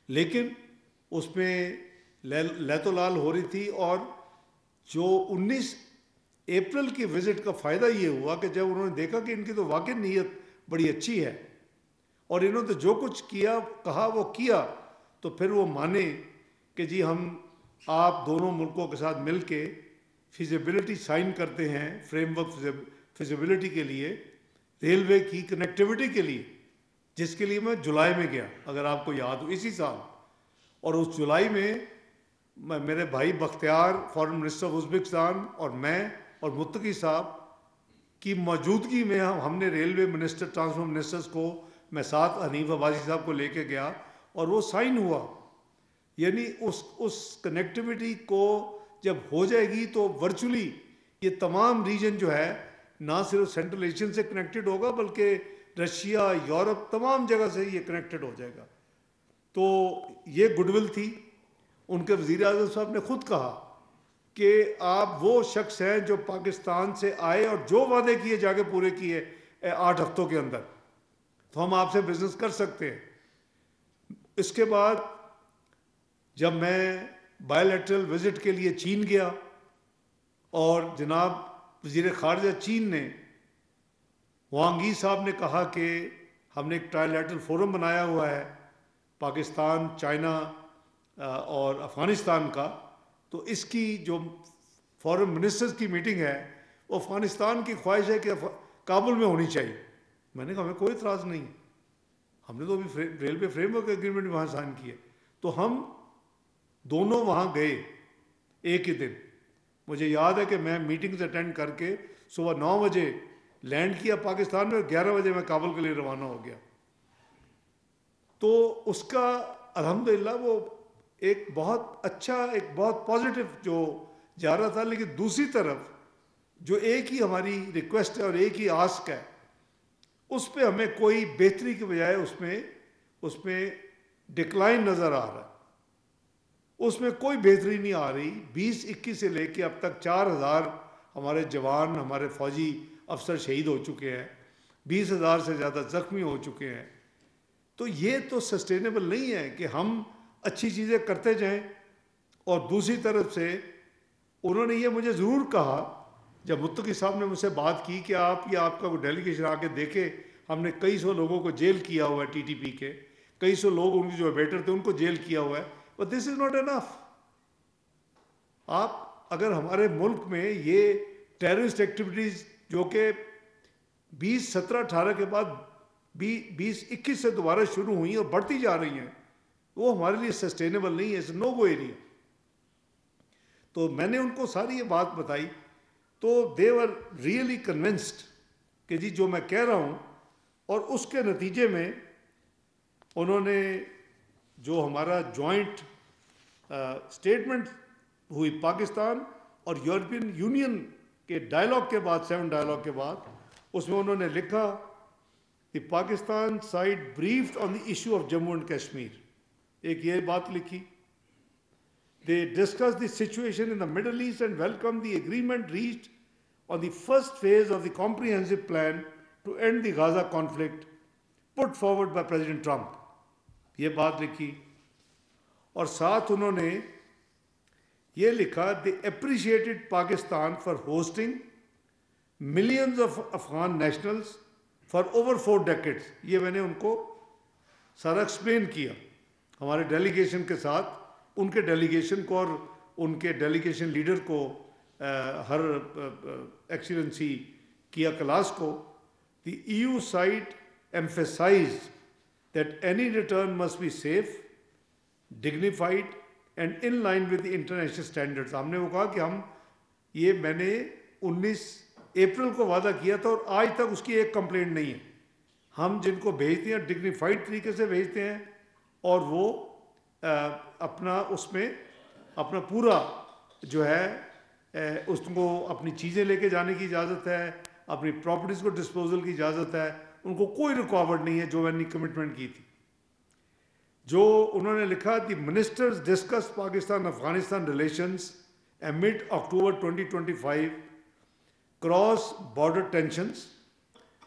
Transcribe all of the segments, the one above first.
لیکن اس میں لیت و لال ہو رہی تھی. اور جو 19 اپریل کی وزٹ کا فائدہ یہ ہوا کہ جب انہوں نے دیکھا کہ ان کی تو واقعی نیت بڑی اچھی ہے اور انہوں نے جو کچھ کیا کہا وہ کیا, تو پھر وہ مانے کہ جی ہم آپ دونوں ملکوں کے ساتھ مل کے فیزیبلٹی سائن کرتے ہیں, فریم ورک فیزیبلٹی کے لیے, ریلوے کی کنیکٹیوٹی کے لیے, جس کے لیے میں جولائی میں گیا اگر آپ کو یاد ہو اسی سال. اور اس جولائی میں میرے بھائی Bakhtiyar foreign minister of Uzbekistan اور میں اور متقی صاحب کی موجودگی میں ہم نے ریلوے منسٹر ٹرانسپورٹ منسٹرز کو, میں ساتھ حنیف عباسی صاحب کو لے کے گیا اور وہ سائن ہوا. یعنی اس کنیکٹیوٹی کو جب ہو جائے گی تو ورچولی یہ تمام ریجن جو ہے نہ صرف سینٹرل ایشین سے کنیکٹڈ ہوگا بلکہ رشیا, یورپ, تمام جگہ سے یہ کنیکٹڈ ہو جائے گا. تو یہ گڈ ول تھی. ان کے وزیر اعظم صاحب نے خود کہا کہ آپ وہ شخص ہیں جو پاکستان سے آئے اور جو وعدے کیے جا کے پورے کیے 8 ہفتوں کے اندر, تو ہم آپ سے بزنس کر سکتے ہیں. اس کے بعد جب میں بائی لیٹرل وزٹ کے لیے چین گیا اور جناب وزیر خارجہ چین نے, وانگ ای صاحب نے کہا کہ ہم نے ایک ٹرائی لیٹرل فورم بنایا ہوا ہے پاکستان, چائنا اور افغانستان کا, تو اس کی جو فورن منسٹرز کی میٹنگ ہے وہ افغانستان کی خواہش ہے کہ کابل میں ہونی چاہیے. میں نے کہا ہمیں کوئی اعتراض نہیں, ہم نے تو ابھی ریلوے فریم ورک ایگریمنٹ وہاں سائن کیے. تو ہم دونوں وہاں گئے ایک ہی دن. مجھے یاد ہے کہ میں میٹنگز اٹینڈ کر کے صبح 9 بجے لینڈ کیا پاکستان میں, 11 بجے میں کابل کے لیے روانہ ہو گیا. تو اس کا الحمدللہ وہ ایک بہت اچھا, ایک بہت پازیٹیو جو جا رہا تھا. لیکن دوسری طرف جو ایک ہی ہماری ریکویسٹ ہے اور ایک ہی آسک ہے, اس پہ ہمیں کوئی بہتری کے بجائے اس میں ڈکلائن نظر آ رہا ہے. اس میں کوئی بہتری نہیں آ رہی. 2021 سے لے کے اب تک 4000 ہمارے جوان, ہمارے فوجی افسر شہید ہو چکے ہیں, 20,000 سے زیادہ زخمی ہو چکے ہیں. تو یہ تو سسٹینیبل نہیں ہے کہ ہم اچھی چیزیں کرتے جائیں. اور دوسری طرف سے انہوں نے یہ مجھے ضرور کہا جب متقی صاحب نے مجھ سے بات کی کہ آپ کا کوئی ڈیلیگیشن آ کے دیکھے, ہم نے کئی سو لوگوں کو جیل کیا ہوا ہے, TTP کے کئی سو لوگ ان کے جو ویٹر تھے ان کو جیل کیا ہوا ہے, but this is not enough. آپ اگر ہمارے ملک میں یہ ٹیررسٹ ایکٹیویٹیز جو کہ 2017-18 کے بعد 2021 سے دوبارہ شروع ہوئی اور بڑھتی جا رہی ہیں, وہ ہمارے لیے سسٹینیبل نہیں ہے, نو گو ایریا. تو میں نے ان کو ساری یہ بات بتائی تو دے ور ریئلی کنونسڈ کہ جی جو میں کہہ رہا ہوں. اور اس کے نتیجے میں انہوں نے جو ہمارا جوائنٹ اسٹیٹمنٹ ہوئی پاکستان اور یورپین یونین کے ڈائلاگ کے بعد, 7 ڈائلاگ کے بعد, اس میں انہوں نے لکھا کہ Pakistan side briefed on the issue of Jammu and Kashmir. ایک یہ بات لکھی. They discussed the situation in the Middle East and welcomed the agreement reached on the first phase of the comprehensive plan to end the Gaza conflict put forward by President Trump. یہ بات لکھی. اور ساتھ انہوں نے یہ لکھا they appreciated Pakistan for hosting millions of Afghan nationals for over 4 decades. یہ میں نے ان کو سارا ایکسپلین کیا ہمارے ڈیلیگیشن کے ساتھ, ان کے ڈیلیگیشن کو اور ان کے ڈیلیگیشن لیڈر کو, ہر ایکسیلنسی کیا کلاس کو. دی EU side emphasized that any return must be safe, dignified and in line with the international standards. ہم نے وہ کہا کہ ہم یہ میں نے 19 اپریل کو وعدہ کیا تھا اور آج تک اس کی ایک کمپلینٹ نہیں ہے. ہم جن کو بھیجتے ہیں ڈگنیفائڈ طریقے سے بھیجتے ہیں اور وہ اپنا اس میں اپنا پورا جو ہے اس کو اپنی چیزیں لے کے جانے کی اجازت ہے, اپنی پراپرٹیز کو ڈسپوزل کی اجازت ہے, ان کو کوئی رکاوٹ نہیں ہے جو میں نے کمٹمنٹ کی تھی. جو انہوں نے لکھا the ministers discuss Pakistan Afghanistan relations amid October 2025 cross border tensions,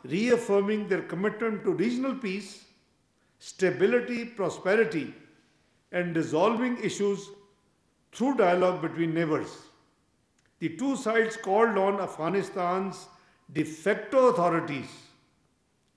reaffirming their commitment to regional peace, stability, prosperity and resolving issues through dialogue between neighbors. The two sides called on Afghanistan's de facto authorities,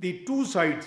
the two sides,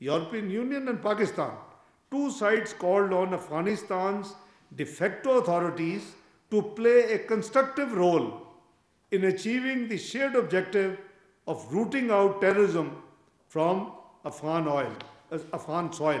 European Union and Pakistan, two sides called on Afghanistan's de facto authorities to play a constructive role in achieving the shared objective of rooting out terrorism from Afghan soil.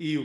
EU